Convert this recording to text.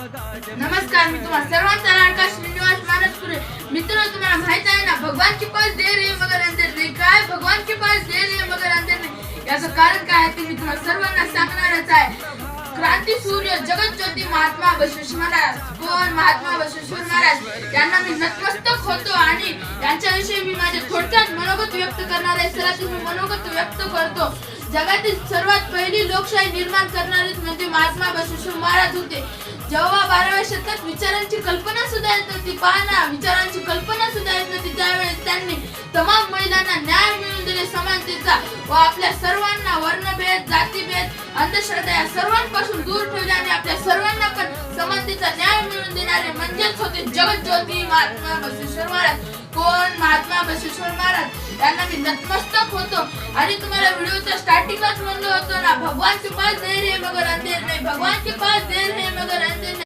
नमस्कार, मी तुम्हाला सर्वांचा लाडका श्रीनिवास मानसपुरे. मित्रांनो, तुम्हाला माहित आहे ना, भगवान के पास देर है मगर अंधेर नहीं. काय भगवान के पास देर है मगर अंधेर नहीं, याचं कारण काय आहे ते मी तुम्हाला सर्वांना सांगणारच आहे. क्रांती सूर्य जगत ज्योती महात्मा बसवेश्वर महाराज. कोण? महात्मा बसवेश्वर महाराज यांना मी नतमस्तक होतो आणि यांच्याविषयी मी माझे थोडक्यात मनोगत व्यक्त करणार आहे. चला तुम्ही मनोगत व्यक्त करतो. जगातील सर्वात पहिली लोकशाही निर्माण करणारे म्हणजे महात्मा बसवेश्वर महाराज होते. जेव्हा 12व्या शतकात विचारांची कल्पना सुद्धा येत नव्हती, पहा ना, विचारांची कल्पना सुद्धा येत नव्हती, त्यावेळेस त्यांनी तमाम महिलांना न्याय मिळवून दिले, समानतेचा, व आपल्या सर्वांना वर्णभेद, जातीभेद, अंधश्रद्धा या सर्वांपासून दूर ठेवले आणि आपल्या सर्वांना पण समानतेचा न्याय मिळवून देणारे म्हणजेच होते जगत ज्योती महात्मा बसवेश्वर महाराज. कोण? महात्मा बसवेश्वर महाराज यांना मी नतमस्तक होतो. आणि तुम्हाला व्हिडिओच्या स्टार्टिंगलाच म्हणलं होतं ना, भगवान के पास देर है मगर अंधेर नहीं. भगवान के पास देर है मगर अंधेर नहीं.